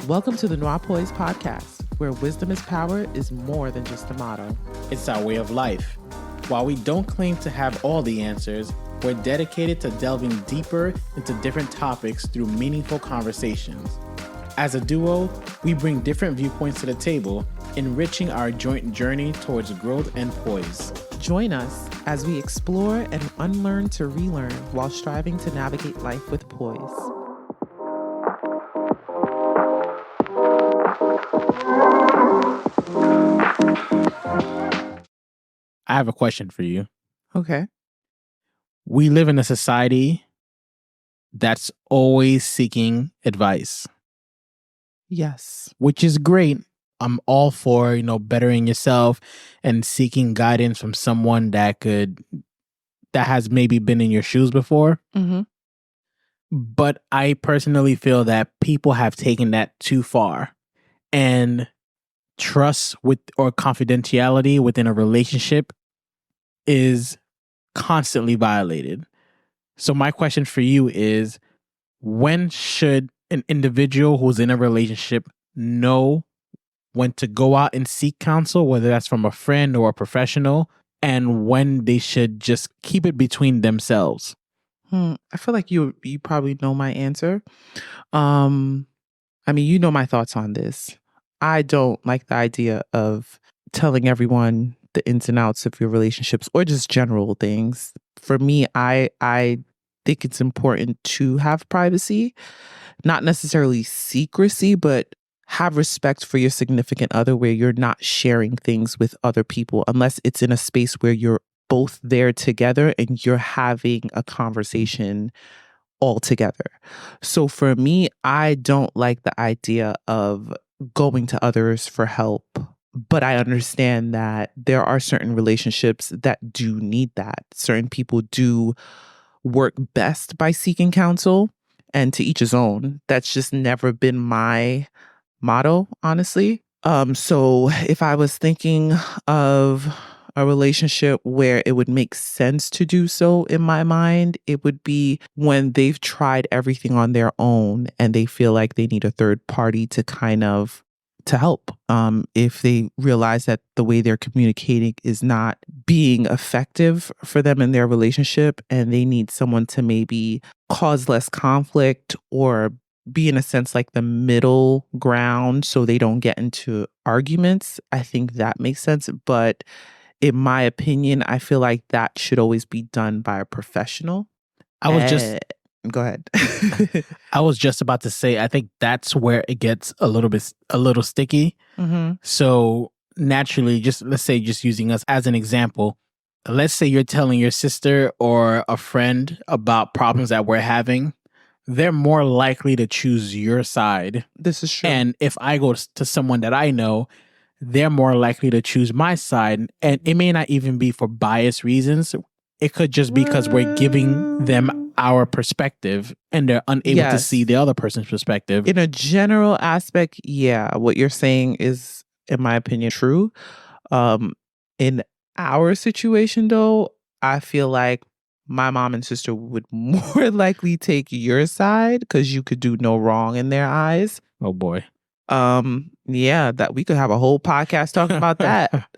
Welcome to the Noir Poise podcast, where wisdom is power is more than just a motto. It's our way of life. While we don't claim to have all the answers, we're dedicated to delving deeper into different topics through meaningful conversations. As a duo, we bring different viewpoints to the table, enriching our joint journey towards growth and poise. Join us as we explore and unlearn to relearn while striving to navigate life with poise. I have a question for you. Okay. We live in a society that's always seeking advice. Yes. Which is great. I'm all for, bettering yourself and seeking guidance from someone that has maybe been in your shoes before. Mm-hmm. But I personally feel that people have taken that too far, and trust or confidentiality within a relationship is constantly violated. So my question for you is, when should an individual who's in a relationship know when to go out and seek counsel, whether that's from a friend or a professional, and when they should just keep it between themselves? I feel like you probably know my answer. You know my thoughts on this. I don't like the idea of telling everyone the ins and outs of your relationships or just general things. For me, I think it's important to have privacy, not necessarily secrecy, but have respect for your significant other where you're not sharing things with other people unless it's in a space where you're both there together and you're having a conversation all together. So for me, I don't like the idea of going to others for help, but I understand that there are certain relationships that do need that. Certain people do work best by seeking counsel, and to each his own. That's just never been my motto, honestly. So if I was thinking of a relationship where it would make sense to do so in my mind, it would be when they've tried everything on their own and they feel like they need a third party to help. If they realize that the way they're communicating is not being effective for them in their relationship and they need someone to maybe cause less conflict or be in a sense like the middle ground so they don't get into arguments, I think that makes sense. But in my opinion, I feel like that should always be done by a professional. Go ahead. I was just about to say, I think that's where it gets a little sticky. Mm-hmm. So naturally, let's say using us as an example, let's say you're telling your sister or a friend about problems that we're having. They're more likely to choose your side. This is true. And if I go to someone that I know, they're more likely to choose my side. And it may not even be for biased reasons. It could just be because we're giving them our perspective and they're unable to see the other person's perspective. In a general aspect, yeah, what you're saying is, in my opinion, true. In our situation, though, I feel like my mom and sister would more likely take your side because you could do no wrong in their eyes. Oh boy. Yeah, that we could have a whole podcast talking about that.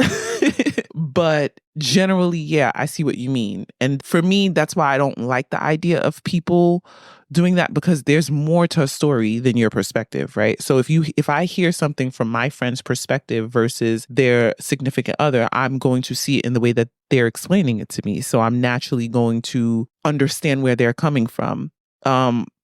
But generally, yeah, I see what you mean. And for me, that's why I don't like the idea of people doing that, because there's more to a story than your perspective, right? So if I hear something from my friend's perspective versus their significant other, I'm going to see it in the way that they're explaining it to me. So I'm naturally going to understand where they're coming from.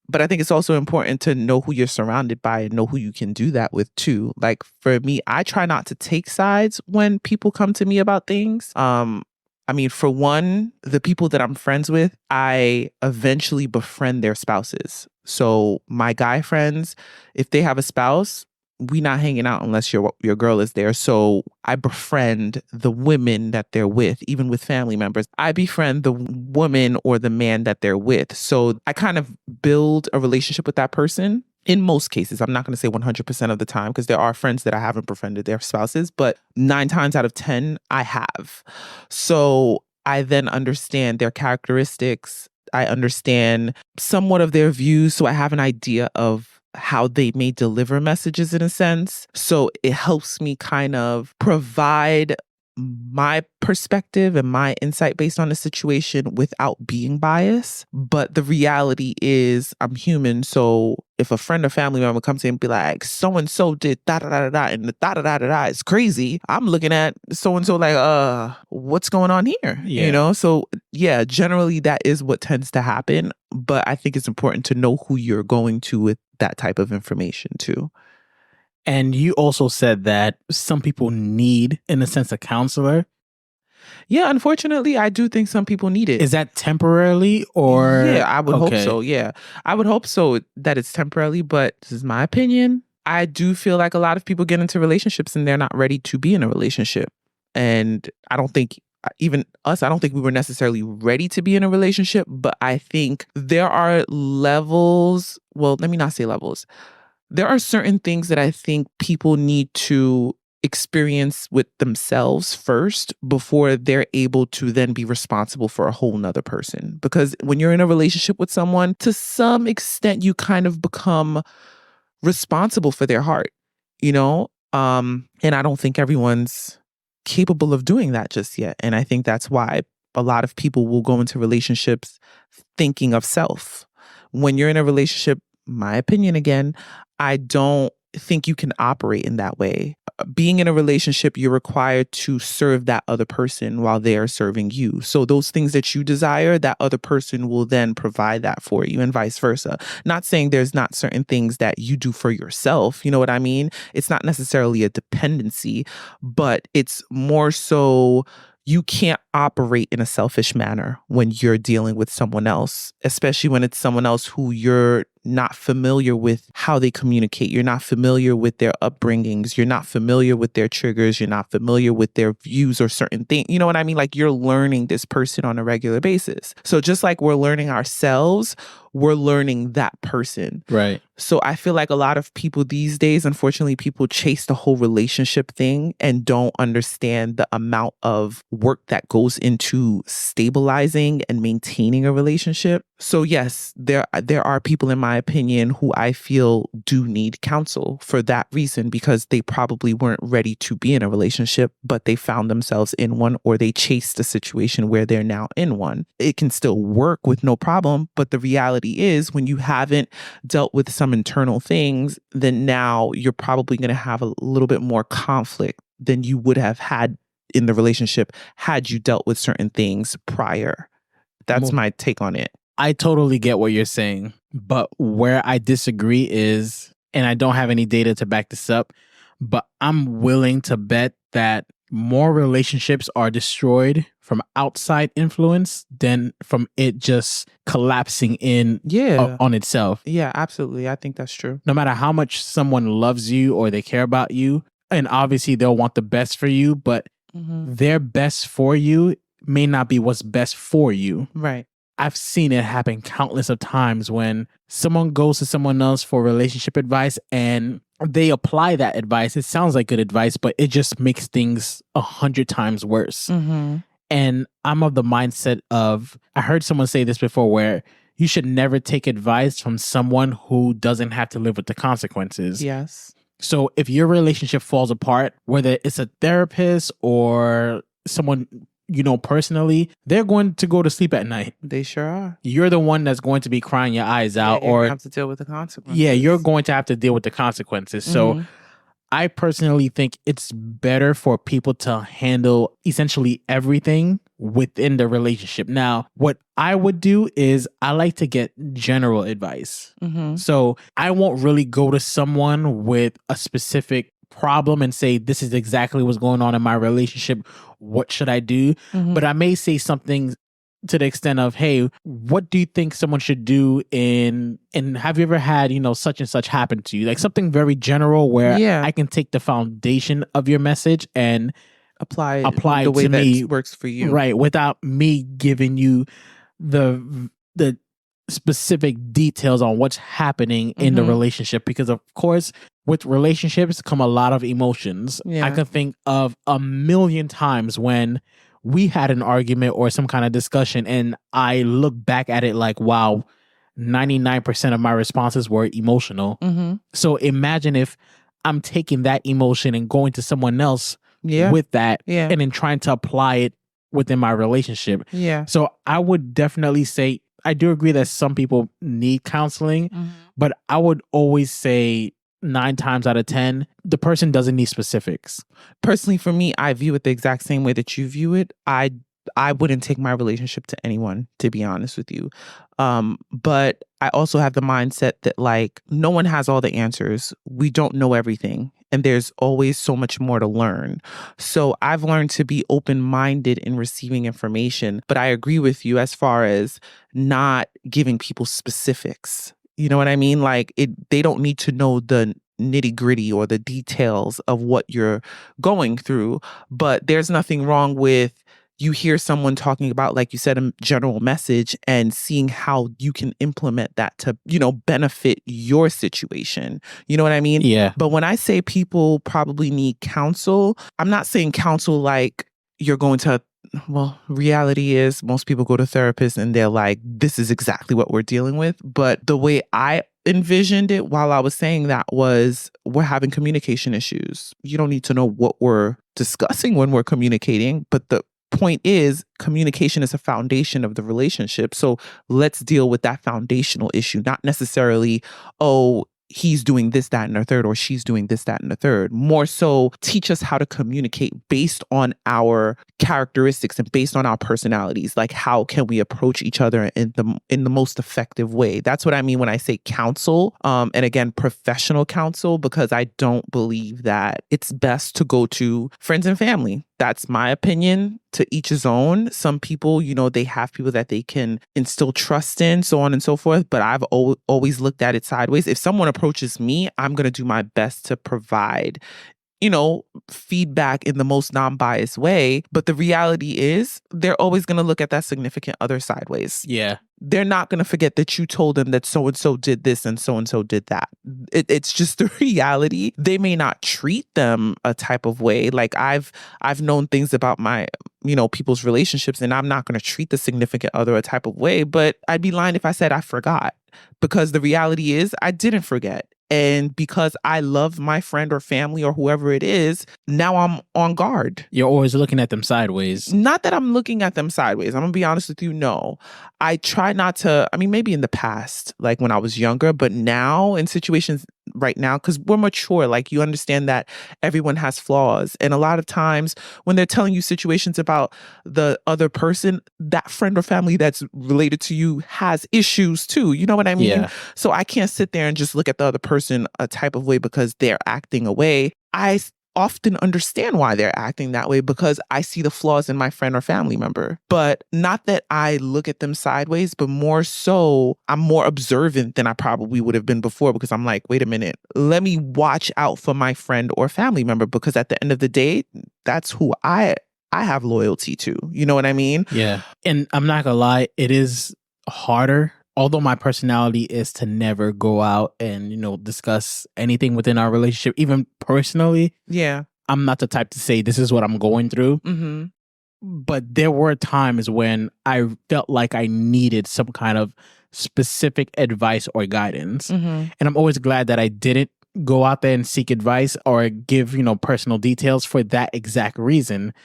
But I think it's also important to know who you're surrounded by and know who you can do that with too. Like for me, I try not to take sides when people come to me about things. For one, the people that I'm friends with, I eventually befriend their spouses. So my guy friends, if they have a spouse, we not hanging out unless your girl is there. So I befriend the women that they're with, even with family members. I befriend the woman or the man that they're with. So I kind of build a relationship with that person. In most cases, I'm not going to say 100% of the time, because there are friends that I haven't befriended their spouses, but 9 times out of 10, I have. So I then understand their characteristics, understand somewhat of their views, so I have an idea of how they may deliver messages in a sense. So it helps me kind of provide my perspective and my insight based on the situation without being biased. But the reality is I'm human. So if a friend or family member comes in and be like, so and so did da da da da da and the da da da da da is crazy, I'm looking at so and so like, what's going on here? Yeah. You know? So yeah, generally that is what tends to happen. But I think it's important to know who you're going to with that type of information too. And you also said that some people need, in a sense, a counselor. Yeah, unfortunately, I do think some people need it. Is that temporarily or? Yeah, I would hope Okay. so. Yeah, I would hope so that it's temporarily, but this is my opinion. I do feel like a lot of people get into relationships and they're not ready to be in a relationship. And I don't think even us, I don't think we were necessarily ready to be in a relationship, but I think there are levels. Well, let me not say levels. There are certain things that I think people need to experience with themselves first before they're able to then be responsible for a whole nother person. Because when you're in a relationship with someone, to some extent, you kind of become responsible for their heart, you know? And I don't think everyone's capable of doing that just yet. And I think that's why a lot of people will go into relationships thinking of self. When you're in a relationship, my opinion again, I don't think you can operate in that way. Being in a relationship, you're required to serve that other person while they are serving you. So those things that you desire, that other person will then provide that for you and vice versa. Not saying there's not certain things that you do for yourself. You know what I mean? It's not necessarily a dependency, but it's more so you can't operate in a selfish manner when you're dealing with someone else, especially when it's someone else who you're not familiar with how they communicate. You're not familiar with their upbringings. You're not familiar with their triggers. You're not familiar with their views or certain things. You know what I mean? Like you're learning this person on a regular basis. So just like we're learning ourselves, we're learning that person. Right. So I feel like a lot of people these days, unfortunately, people chase the whole relationship thing and don't understand the amount of work that goes into stabilizing and maintaining a relationship. So yes, there are people, in my opinion, who I feel do need counsel for that reason, because they probably weren't ready to be in a relationship, but they found themselves in one, or they chased a situation where they're now in one. It can still work with no problem, but the reality is when you haven't dealt with some internal things, then now you're probably going to have a little bit more conflict than you would have had in the relationship had you dealt with certain things prior. That's my take on it. I totally get what you're saying, but where I disagree is, and I don't have any data to back this up, but I'm willing to bet that more relationships are destroyed from outside influence than from it just collapsing in on itself. Yeah, absolutely. I think that's true. No matter how much someone loves you or they care about you, and obviously they'll want the best for you, but their best for you may not be what's best for you. Right. I've seen it happen countless of times when someone goes to someone else for relationship advice and they apply that advice. It sounds like good advice, but it just makes things 100 times worse. And I'm of the mindset of, I heard someone say this before, where you should never take advice from someone who doesn't have to live with the consequences. Yes. So if your relationship falls apart, whether it's a therapist or someone you know personally, they're going to go to sleep at night. They sure are. You're the one that's going to be crying your eyes out, or or have to deal with the consequences. Yeah, you're going to have to deal with the consequences. So I personally think it's better for people to handle essentially everything within the relationship. Now, what I would do is I like to get general advice. So I won't really go to someone with a specific problem and say, this is exactly what's going on in my relationship. What should I do? But I may say something to the extent of, hey, what do you think someone should do and have you ever had, you know, such and such happen to you? Like something very general where I can take the foundation of your message and apply the way to that me, works for you. Right, without me giving you the specific details on what's happening in the relationship, because of course with relationships come a lot of emotions. I can think of a million times when we had an argument or some kind of discussion and I look back at it like, wow, 99% of my responses were emotional. Mm-hmm. So imagine if I'm taking that emotion and going to someone else Yeah. with that Yeah. and then trying to apply it within my relationship. Yeah. So I would definitely say, I do agree that some people need counseling, but I would always say 9 times out of 10, the person doesn't need specifics. Personally, for me, I view it the exact same way that you view it. I wouldn't take my relationship to anyone, to be honest with you. But I also have the mindset that like no one has all the answers. We don't know everything. And there's always so much more to learn. So I've learned to be open-minded in receiving information. But I agree with you as far as not giving people specifics. You know what I mean? Like they don't need to know the nitty-gritty or the details of what you're going through. But there's nothing wrong with you hear someone talking about, like you said, a general message and seeing how you can implement that to, benefit your situation. You know what I mean? Yeah. But when I say people probably need counsel, I'm not saying counsel like you're going to, well, reality is most people go to therapists and they're like, this is exactly what we're dealing with. But the way I envisioned it while I was saying that was we're having communication issues. You don't need to know what we're discussing when we're communicating, but the point is communication is a foundation of the relationship. So let's deal with that foundational issue, not necessarily, oh, he's doing this, that, and the third, or she's doing this, that, and the third. More so teach us how to communicate based on our characteristics and based on our personalities. Like how can we approach each other in the most effective way? That's what I mean when I say counsel. And again, professional counsel, because I don't believe that it's best to go to friends and family. That's my opinion. To each his own. Some people, they have people that they can instill trust in, so on and so forth. But I've always looked at it sideways. If someone approaches me, I'm going to do my best to provide feedback in the most non-biased way. But the reality is they're always going to look at that significant other sideways. Yeah. They're not going to forget that you told them that so-and-so did this and so-and-so did that. It's just the reality. They may not treat them a type of way. Like I've known things about my, people's relationships, and I'm not going to treat the significant other a type of way, but I'd be lying if I said I forgot, because the reality is I didn't forget. And because I love my friend or family or whoever it is, now I'm on guard. You're always looking at them sideways. Not that I'm looking at them sideways. I'm going to be honest with you. No, I try not to. I mean, maybe in the past, like when I was younger, but now in situations right now, because we're mature, like you understand that everyone has flaws. And a lot of times when they're telling you situations about the other person, that friend or family that's related to you has issues too. You know what I mean? Yeah. So I can't sit there and just look at the other person a type of way because they're acting away. I often understand why they're acting that way because I see the flaws in my friend or family member. But not that I look at them sideways, but more so I'm more observant than I probably would have been before, because I'm like, wait a minute, let me watch out for my friend or family member, because at the end of the day, that's who I have loyalty to. You know what I mean? Yeah. And I'm not gonna lie, it is harder. Although my personality is to never go out and, discuss anything within our relationship, even personally. Yeah. I'm not the type to say this is what I'm going through. Mm-hmm. But there were times when I felt like I needed some kind of specific advice or guidance. Mm-hmm. And I'm always glad that I didn't go out there and seek advice or give, personal details for that exact reason.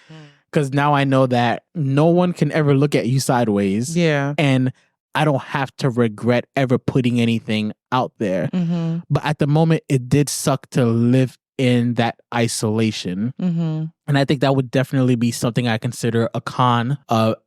Because now I know that no one can ever look at you sideways. Yeah. And I don't have to regret ever putting anything out there. Mm-hmm. But at the moment, it did suck to live in that isolation. Mm-hmm. And I think that would definitely be something I consider a con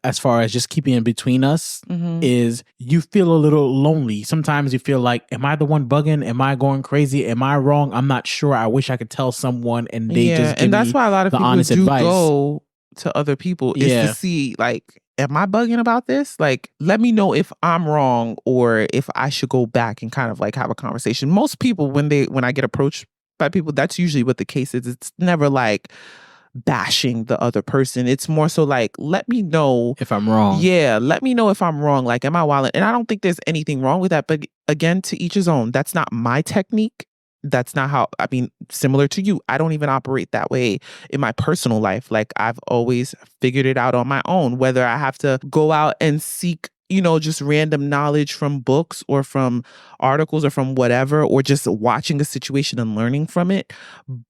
as far as just keeping it between us. Mm-hmm. Is you feel a little lonely. Sometimes you feel like, am I the one bugging? Am I going crazy? Am I wrong? I'm not sure. I wish I could tell someone and they just give and that's me why a lot of the people honest do advice. Go to other people is to see, like, am I bugging about this? Like, let me know if I'm wrong or if I should go back and kind of like have a conversation. Most people, when I get approached by people, that's usually what the case is. It's never like bashing the other person. It's more so like, let me know if I'm wrong. Yeah, let me know if I'm wrong. Like, am I wilding? And I don't think there's anything wrong with that. But again, to each his own. That's not my technique. That's not how, I mean, similar to you, I don't even operate that way in my personal life. Like, I've always figured it out on my own, whether I have to go out and seek, just random knowledge from books or from articles or from whatever, or just watching a situation and learning from it.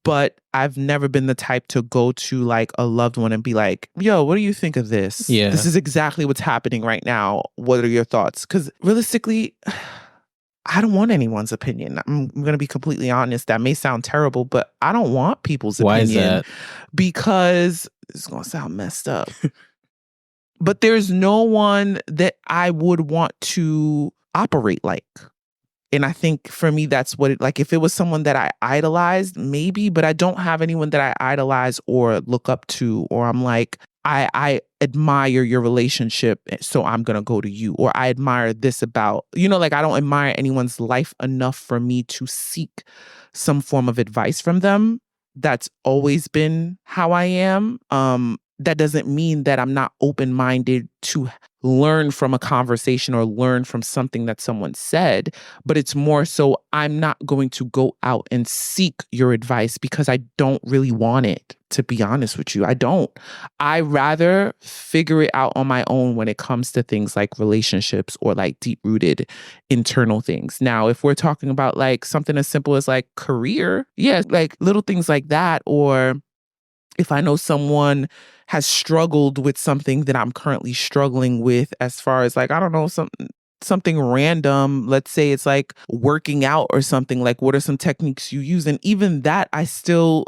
But I've never been the type to go to like a loved one and be like, yo, what do you think of this? Yeah. This is exactly what's happening right now. What are your thoughts? Because realistically, I don't want anyone's opinion. I'm going to be completely honest. That may sound terrible, but I don't want people's Why is opinion that? because it's going to sound messed up. But there's no one that I would want to operate like. And I think for me, that's what like, if it was someone that I idolized, maybe, but I don't have anyone that I idolize or look up to, or I'm like, I admire your relationship, so I'm going to go to you. Or I admire this about, like I don't admire anyone's life enough for me to seek some form of advice from them. That's always been how I am. That doesn't mean that I'm not open-minded to learn from a conversation or learn from something that someone said, but it's more so I'm not going to go out and seek your advice because I don't really want it, to be honest with you. I don't. I rather figure it out on my own when it comes to things like relationships or like deep-rooted internal things. Now, if we're talking about like something as simple as like career, yeah, like little things like that, or if I know someone has struggled with something that I'm currently struggling with, as far as like, I don't know, something random, let's say it's like working out or something, like what are some techniques you use? And even that, I swindle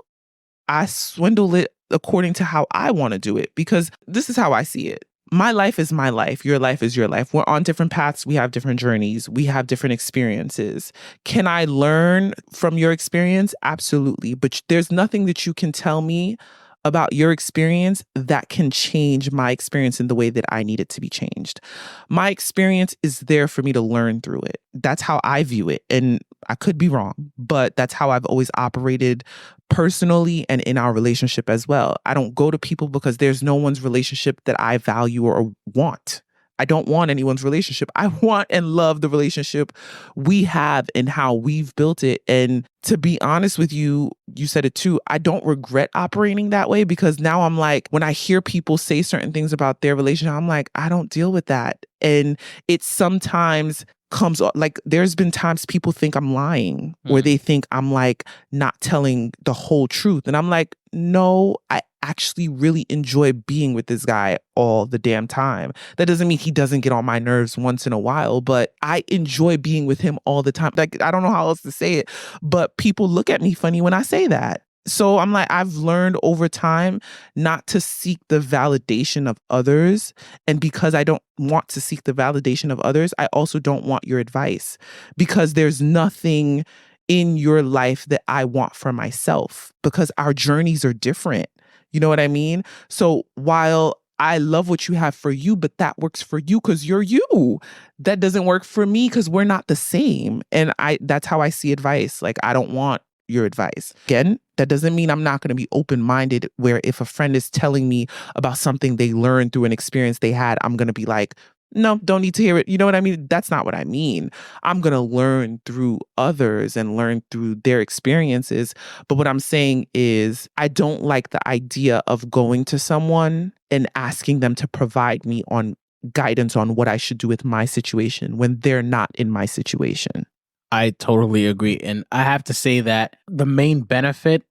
it according to how I want to do it, because this is how I see it. My life is my life. Your life is your life. We're on different paths. We have different journeys. We have different experiences. Can I learn from your experience? Absolutely. But there's nothing that you can tell me about your experience that can change my experience in the way that I need it to be changed. My experience is there for me to learn through it. That's how I view it. And I could be wrong, but that's how I've always operated personally and in our relationship as well. I don't go to people because there's no one's relationship that I value or want. I don't want anyone's relationship. I want and love the relationship we have and how we've built it. And to be honest with you, you said it too, I don't regret operating that way, because now I'm like, when I hear people say certain things about their relationship, I'm like, I don't deal with that. And it sometimes comes like, there's been times people think I'm lying or they think I'm like not telling the whole truth. And I'm like, no, I actually really enjoy being with this guy all the damn time. That doesn't mean he doesn't get on my nerves once in a while, but I enjoy being with him all the time. Like, I don't know how else to say it, but people look at me funny when I say that. So I'm like, I've learned over time not to seek the validation of others. And because I don't want to seek the validation of others, I also don't want your advice, because there's nothing in your life that I want for myself, because our journeys are different. You know what I mean? So while I love what you have for you, but that works for you because you're you. That doesn't work for me because we're not the same. And that's how I see advice. Like, I don't want your advice. Again, that doesn't mean I'm not going to be open-minded, where if a friend is telling me about something they learned through an experience they had, I'm going to be like, no, don't need to hear it. You know what I mean? That's not what I mean. I'm going to learn through others and learn through their experiences. But what I'm saying is, I don't like the idea of going to someone and asking them to provide me on guidance on what I should do with my situation when they're not in my situation. I totally agree. And I have to say that the main benefit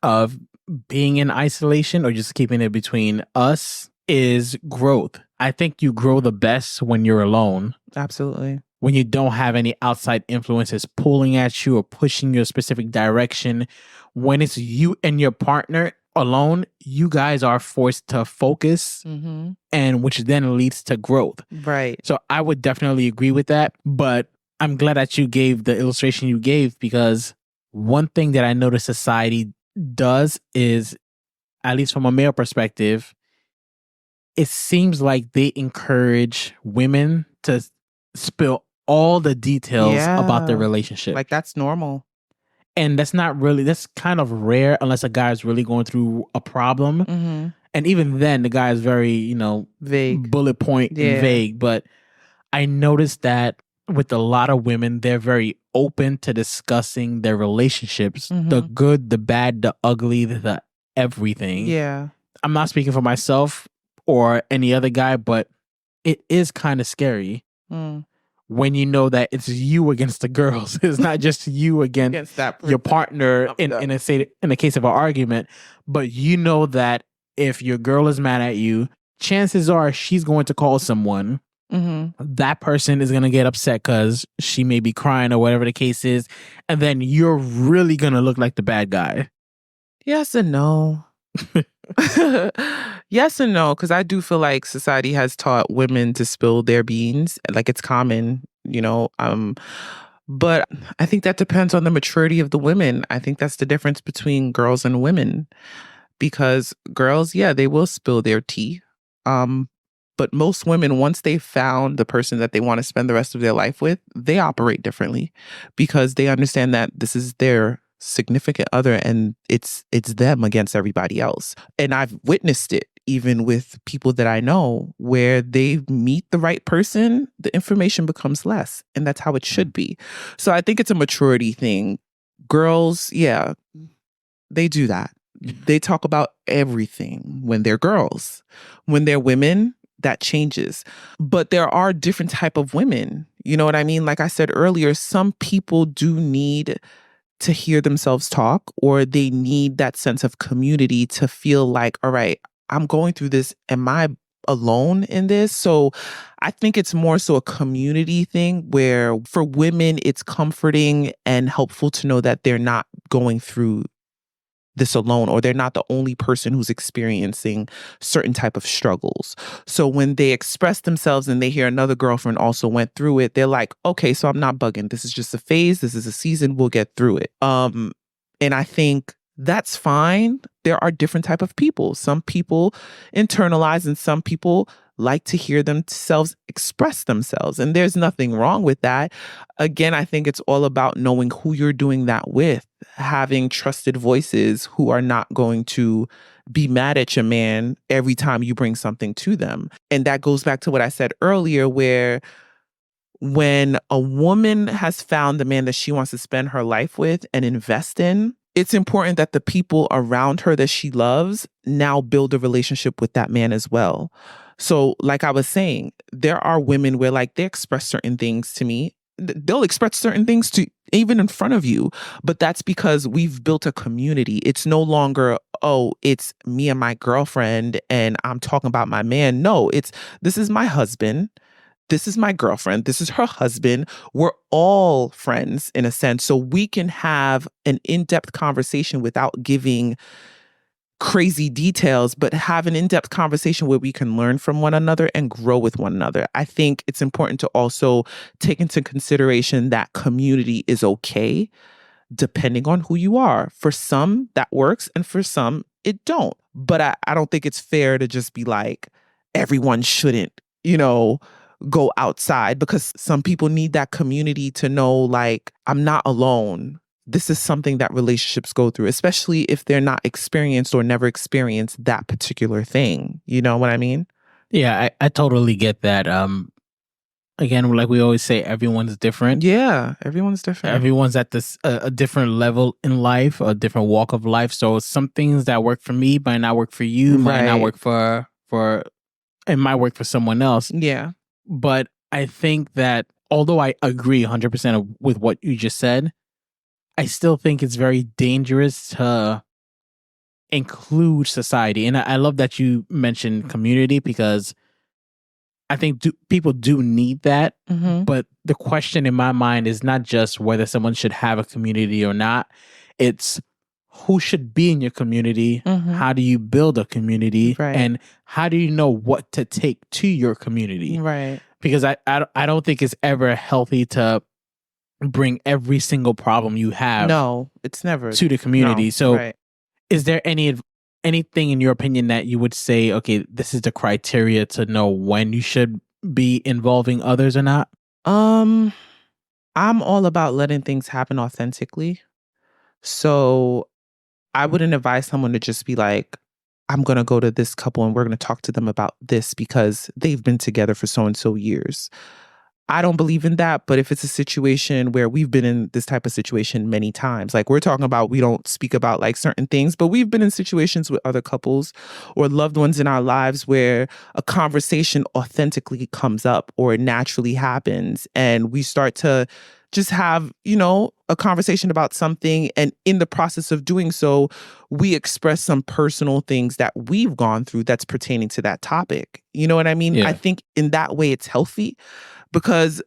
of being in isolation or just keeping it between us is growth. I think you grow the best when you're alone. Absolutely. When you don't have any outside influences pulling at you or pushing you a specific direction. When it's you and your partner alone, you guys are forced to focus, and which then leads to growth. Right. So I would definitely agree with that. But I'm glad that you gave the illustration you gave, because one thing that I notice society does is, at least from a male perspective, it seems like they encourage women to spill all the details about their relationship. Like, that's normal. And that's kind of rare unless a guy is really going through a problem. And even then, the guy is very, vague, bullet point and vague. But I noticed that with a lot of women, they're very open to discussing their relationships, the good, the bad, the ugly, the everything. Yeah. I'm not speaking for myself or any other guy, but it is kind of scary when you know that it's you against the girls. It's not just you against that your partner in the case of an argument, but you know that if your girl is mad at you, chances are she's going to call someone. That person is going to get upset because she may be crying or whatever the case is. And then you're really going to look like the bad guy. Yes and no. Yes and no, because I do feel like society has taught women to spill their beans. Like it's common, you know. But I think that depends on the maturity of the women. I think that's the difference between girls and women. Because girls, yeah, they will spill their tea. But most women, once they've found the person that they want to spend the rest of their life with, they operate differently because they understand that this is their significant other and it's them against everybody else. And I've witnessed it even with people that I know where they meet the right person, the information becomes less. And that's how it should be. So I think it's a maturity thing. Girls, yeah, they do that. They talk about everything when they're girls. When they're women, that changes. But there are different type of women. You know what I mean? Like I said earlier, some people do need to hear themselves talk, or they need that sense of community to feel like, all right, I'm going through this. Am I alone in this? So I think it's more so a community thing where for women, it's comforting and helpful to know that they're not going through this alone, or they're not the only person who's experiencing certain type of struggles. So when they express themselves and they hear another girlfriend also went through it, they're like, okay, so I'm not bugging. This is just a phase. This is a season. We'll get through it. And I think that's fine. There are different type of people. Some people internalize and some people like to hear themselves express themselves. And there's nothing wrong with that. Again, I think it's all about knowing who you're doing that with, having trusted voices who are not going to be mad at your man every time you bring something to them. And that goes back to what I said earlier, where when a woman has found the man that she wants to spend her life with and invest in, it's important that the people around her that she loves now build a relationship with that man as well. So, like I was saying, there are women where like they express certain things to me. They'll express certain things to even in front of you, but that's because we've built a community. It's no longer, oh, it's me and my girlfriend and I'm talking about my man. No, it's this is my husband. This is my girlfriend. This is her husband. We're all friends in a sense. So we can have an in-depth conversation without giving crazy details, but have an in-depth conversation where we can learn from one another and grow with one another. I think it's important to also take into consideration that community is okay depending on who you are. For some, that works, and for some, it don't. But I don't think it's fair to just be like, everyone shouldn't, go outside, because some people need that community to know, like, I'm not alone. This is something that relationships go through, especially if they're not experienced or never experienced that particular thing. You know what I mean? Yeah, I totally get that. Again, like we always say, everyone's different. Yeah, everyone's different. Everyone's at this a different level in life, a different walk of life. So some things that work for me might not work for you, might not work for it might work for someone else. Yeah. But I think that although I agree 100% with what you just said, I still think it's very dangerous to include society. And I love that you mentioned community, because I think people do need that. But the question in my mind is not just whether someone should have a community or not. It's who should be in your community. How do you build a community? Right. And how do you know what to take to your community? Right. Because I don't think it's ever healthy to bring every single problem you have. No, it's never to the community. No, so right. Is there anything in your opinion that you would say, okay, this is the criteria to know when you should be involving others or not? I'm all about letting things happen authentically. So I wouldn't advise someone to just be like, I'm going to go to this couple and we're going to talk to them about this because they've been together for so and so years. I don't believe in that, but if it's a situation where we've been in this type of situation many times, like we're talking about, we don't speak about like certain things, but we've been in situations with other couples or loved ones in our lives where a conversation authentically comes up or naturally happens, and we start to just have, a conversation about something. And in the process of doing so, we express some personal things that we've gone through that's pertaining to that topic. You know what I mean? I Yeah. think in that way it's healthy, because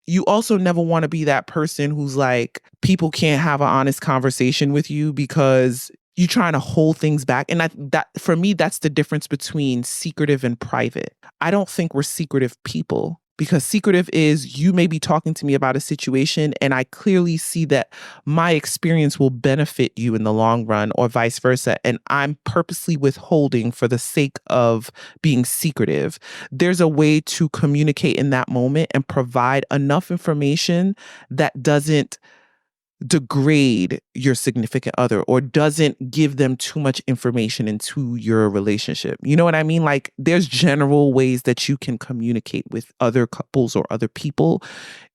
you also never want to be that person who's like, people can't have an honest conversation with you because you're trying to hold things back. And that for me, that's the difference between secretive and private. I don't think we're secretive people, because secretive is, you may be talking to me about a situation and I clearly see that my experience will benefit you in the long run, or vice versa, and I'm purposely withholding for the sake of being secretive. There's a way to communicate in that moment and provide enough information that doesn't degrade your significant other or doesn't give them too much information into your relationship. You know what I mean? Like, there's general ways that you can communicate with other couples or other people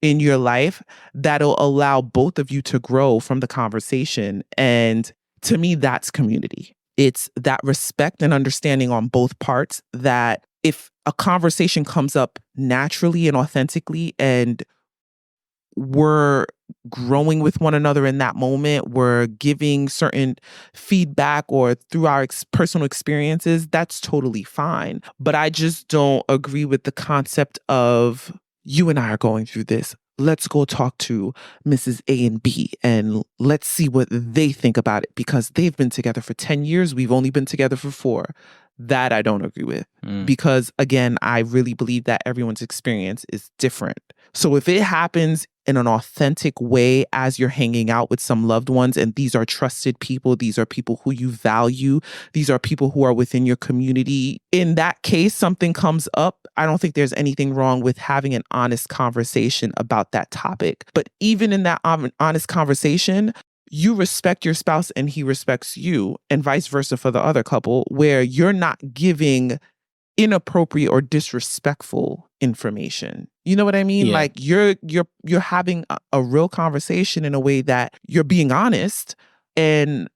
in your life that'll allow both of you to grow from the conversation. And to me, that's community. It's that respect and understanding on both parts, that if a conversation comes up naturally and authentically, and we're growing with one another in that moment, we're giving certain feedback or through our personal experiences, that's totally fine. But I just don't agree with the concept of, you and I are going through this, let's go talk to Mrs. A and B and let's see what they think about it, because they've been together for 10 years. We've only been together for 4. That I don't agree with, because again, I really believe that everyone's experience is different. So if it happens in an authentic way as you're hanging out with some loved ones, and these are trusted people, these are people who you value, these are people who are within your community, in that case, something comes up, I don't think there's anything wrong with having an honest conversation about that topic. But even in that honest conversation, you respect your spouse and he respects you, and vice versa for the other couple, where you're not giving inappropriate or disrespectful information. You know what I mean? Yeah. Like, you're having a real conversation in a way that you're being honest. And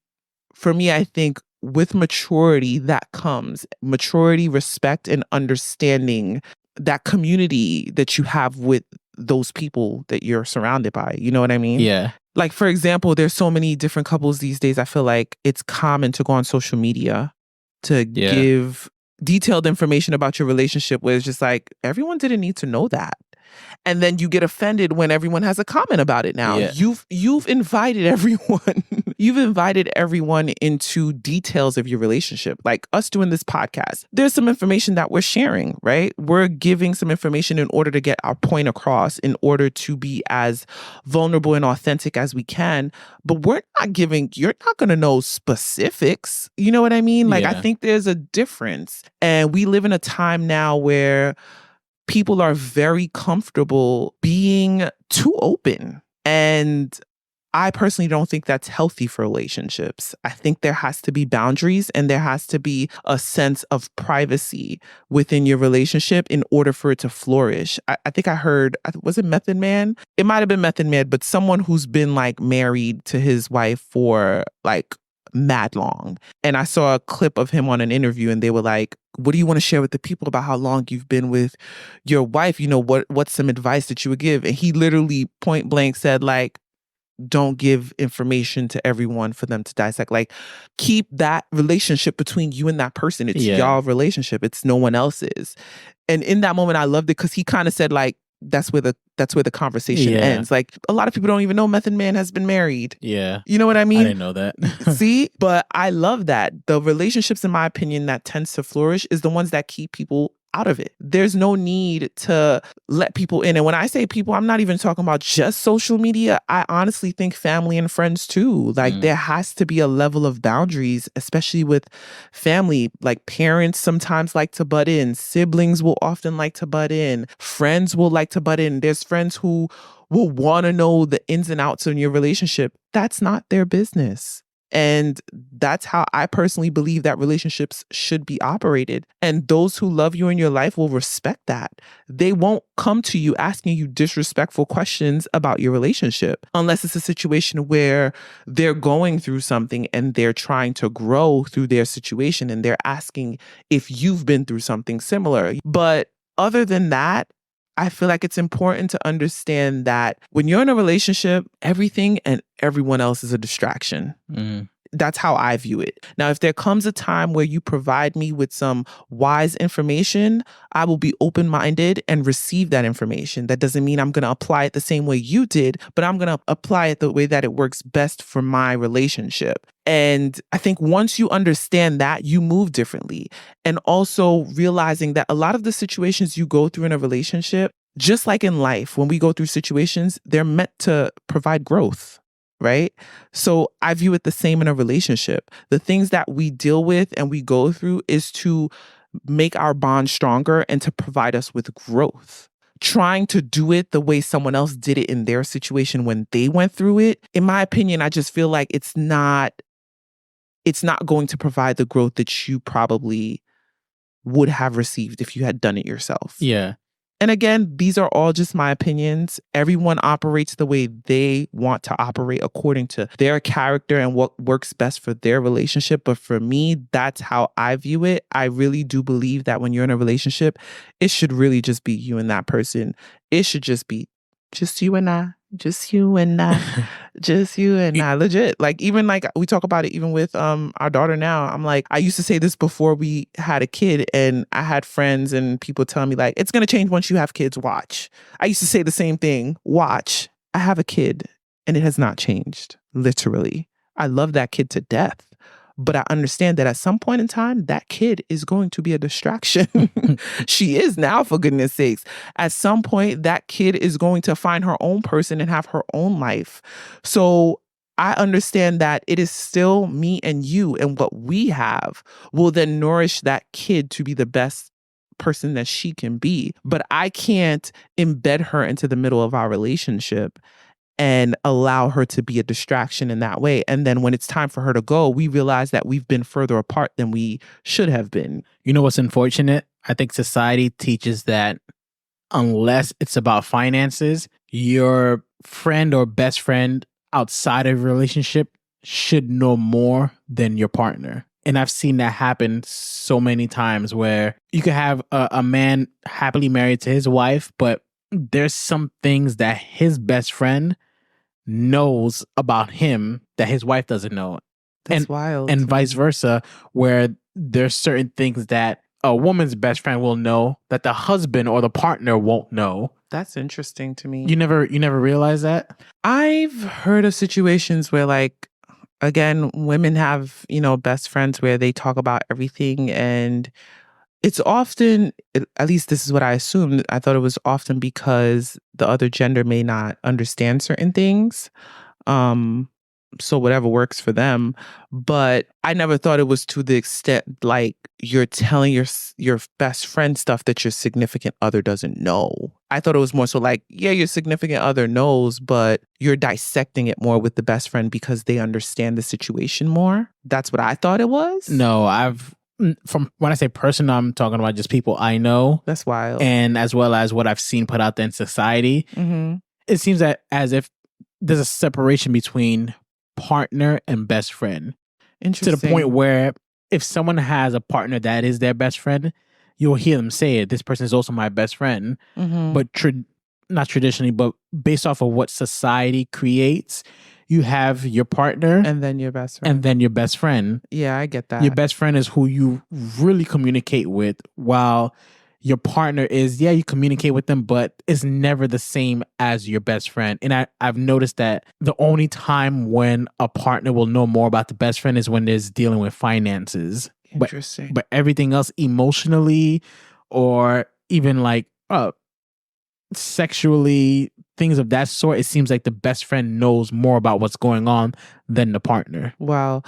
for me, I think with maturity, that comes maturity, respect, and understanding that community that you have with those people that you're surrounded by. You know what I mean? Yeah. Like, for example, there's so many different couples these days. I feel like it's common to go on social media to give detailed information about your relationship, where it's just like, everyone didn't need to know that. And then you get offended when everyone has a comment about it now. Yeah. You've invited everyone. You've invited everyone into details of your relationship. Like us doing this podcast, there's some information that we're sharing, right? We're giving some information in order to get our point across, in order to be as vulnerable and authentic as we can. But you're not going to know specifics. You know what I mean? Like, I think there's a difference. And we live in a time now where people are very comfortable being too open. And I personally don't think that's healthy for relationships. I think there has to be boundaries, and there has to be a sense of privacy within your relationship in order for it to flourish. I think I heard, was it Method Man? It might have been Method Man, but someone who's been like married to his wife for like mad long. And I saw a clip of him on an interview, and they were like, what do you want to share with the people about how long you've been with your wife? You know, what's some advice that you would give? And he literally point blank said, like, don't give information to everyone for them to dissect. Like, keep that relationship between you and that person. It's y'all relationship. It's no one else's. And in that moment, I loved it, because he kind of said, like, that's where the conversation ends. Like, a lot of people don't even know Method Man has been married. Yeah. You know what I mean? I didn't know that. See? But I love that. The relationships, in my opinion, that tends to flourish is the ones that keep people out of it. There's no need to let people in. And when I say people, I'm not even talking about just social media. I honestly think family and friends too. Like, there has to be a level of boundaries, especially with family. Like, parents sometimes like to butt in. Siblings will often like to butt in. Friends will like to butt in. There's friends who will want to know the ins and outs of your relationship. That's not their business. And that's how I personally believe that relationships should be operated. And those who love you in your life will respect that. They won't come to you asking you disrespectful questions about your relationship unless it's a situation where they're going through something and they're trying to grow through their situation and they're asking if you've been through something similar. But other than that, I feel like it's important to understand that when you're in a relationship, everything and everyone else is a distraction. That's how I view it. Now, if there comes a time where you provide me with some wise information, I will be open-minded and receive that information. That doesn't mean I'm going to apply it the same way you did, but I'm going to apply it the way that it works best for my relationship. And I think once you understand that, you move differently. And also realizing that a lot of the situations you go through in a relationship, just like in life, when we go through situations, they're meant to provide growth. Right? So I view it the same in a relationship. The things that we deal with and we go through is to make our bond stronger and to provide us with growth. Trying to do it the way someone else did it in their situation when they went through it, in my opinion, I just feel like it's not going to provide the growth that you probably would have received if you had done it yourself. Yeah. And again, these are all just my opinions. Everyone operates the way they want to operate according to their character and what works best for their relationship. But for me, that's how I view it. I really do believe that when you're in a relationship, it should really just be you and that person. It should just be just you and I. Just you and I. Just you and I. Legit. Like, even like we talk about it even with our daughter now. I'm like, I used to say this before we had a kid, and I had friends and people telling me like, it's gonna change once you have kids, watch. I used to say the same thing. Watch. I have a kid and it has not changed. Literally. I love that kid to death. But I understand that at some point in time, that kid is going to be a distraction. She is now, for goodness sakes. At some point, that kid is going to find her own person and have her own life. So I understand that it is still me and you, and what we have will then nourish that kid to be the best person that she can be. But I can't embed her into the middle of our relationship and allow her to be a distraction in that way. And then when it's time for her to go, we realize that we've been further apart than we should have been. You know what's unfortunate? I think society teaches that unless it's about finances, your friend or best friend outside of a relationship should know more than your partner. And I've seen that happen so many times where you could have a man happily married to his wife, but there's some things that his best friend knows about him that his wife doesn't know. That's wild. And vice versa, where there's certain things that a woman's best friend will know that the husband or the partner won't know. That's interesting to me. You never realize that? I've heard of situations where, like, again, women have, best friends where they talk about everything, and it's often, at least this is what I assumed. I thought it was often because the other gender may not understand certain things. So whatever works for them. But I never thought it was to the extent like you're telling your best friend stuff that your significant other doesn't know. I thought it was more so like, yeah, your significant other knows, but you're dissecting it more with the best friend because they understand the situation more. That's what I thought it was. No, from when I say person, I'm talking about just people I know. That's wild. And as well as what I've seen put out there in society. Mm-hmm. It seems that as if there's a separation between partner and best friend. Interesting. To the point where if someone has a partner that is their best friend, you'll hear them say it. This person is also my best friend. Mm-hmm. But not traditionally, but based off of what society creates, you have your partner and then your best friend. And then your best friend. Yeah, I get that. Your best friend is who you really communicate with, while your partner is, yeah, you communicate with them, but it's never the same as your best friend. And I've noticed that the only time when a partner will know more about the best friend is when there's dealing with finances. Interesting. But everything else emotionally or even like sexually, things of that sort, it seems like the best friend knows more about what's going on than the partner. Wow.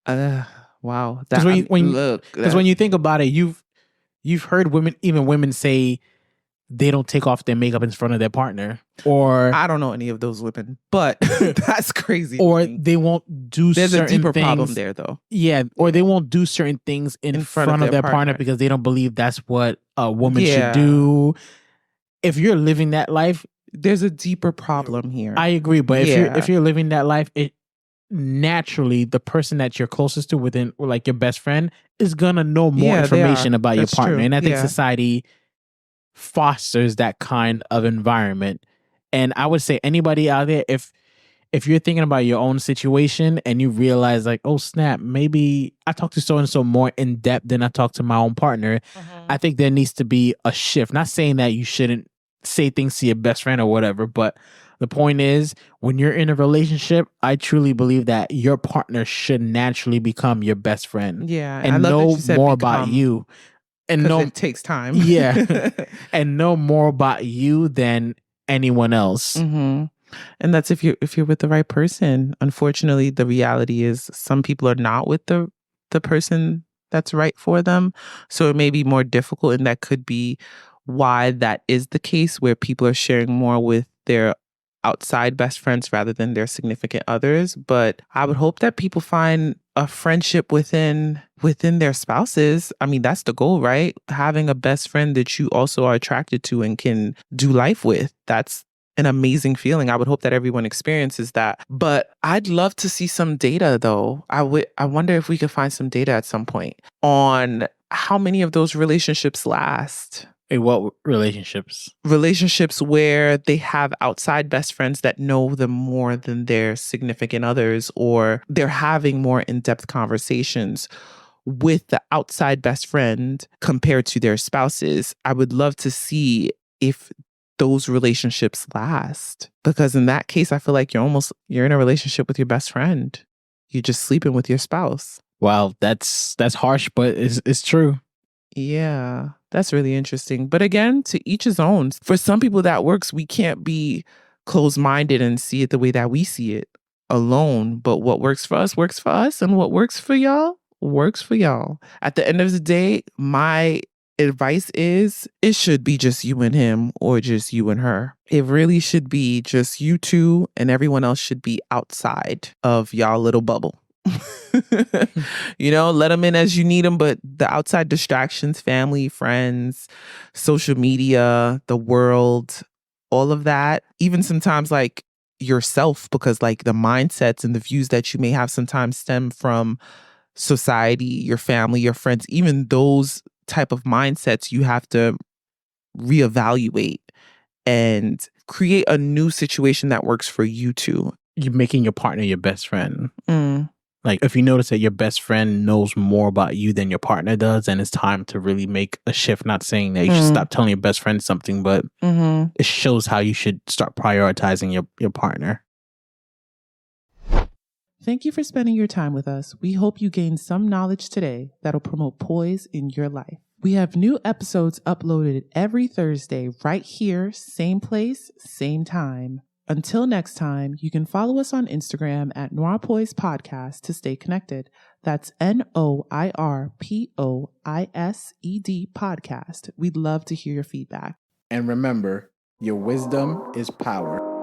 Wow. Because when you think about it, you've heard women say they don't take off their makeup in front of their partner, or I don't know any of those women, but that's crazy. Or they won't do There's certain a deeper things. problem there, though. Yeah, or they won't do certain things in front of their partner because they don't believe that's what a woman should do. If you're living that life, there's a deeper problem here. I agree, but if you're living that life, it naturally the person that you're closest to within, or like your best friend, is gonna know more information about your partner, and I think society fosters that kind of environment. And I would say anybody out there, if you're thinking about your own situation and you realize like, oh snap, maybe I talk to so and so more in depth than I talk to my own partner, I think there needs to be a shift. Not saying that you shouldn't say things to your best friend or whatever, but the point is, when you're in a relationship, I truly believe that your partner should naturally become your best friend. Yeah, and know more about you. And know it takes time. Yeah. And know more about you than anyone else. And that's if you're with the right person. Unfortunately, the reality is some people are not with the person that's right for them. So it may be more difficult, and that could be why that is the case, where people are sharing more with their outside best friends rather than their significant others. But I would hope that people find a friendship within their spouses. I mean, that's the goal, right? Having a best friend that you also are attracted to and can do life with. That's an amazing feeling. I would hope that everyone experiences that. But I'd love to see some data, though. I wonder if we could find some data at some point on how many of those relationships last. Hey, what relationships? Relationships where they have outside best friends that know them more than their significant others, or they're having more in-depth conversations with the outside best friend compared to their spouses. I would love to see if those relationships last, because in that case, I feel like you're in a relationship with your best friend. You're just sleeping with your spouse. Wow, that's harsh, but it's true. Yeah, that's really interesting. But again, to each his own. For some people that works. We can't be closed-minded and see it the way that we see it alone. But what works for us, and what works for y'all works for y'all. At the end of the day, my advice is it should be just you and him, or just you and her. It really should be just you two, and everyone else should be outside of y'all little bubble. Let them in as you need them, but the outside distractions, family, friends, social media, the world, all of that, even sometimes like yourself, because like the mindsets and the views that you may have sometimes stem from society, your family, your friends, even those type of mindsets you have to reevaluate and create a new situation that works for you two. You're making your partner your best friend. Like, if you notice that your best friend knows more about you than your partner does, and it's time to really make a shift. Not saying that you should stop telling your best friend something, but it shows how you should start prioritizing your partner. Thank you for spending your time with us. We hope you gained some knowledge today that'll promote poise in your life. We have new episodes uploaded every Thursday right here, same place, same time. Until next time, you can follow us on Instagram at Noirpoise Podcast to stay connected. That's NOIRPOISED Podcast. We'd love to hear your feedback. And remember, your wisdom is power.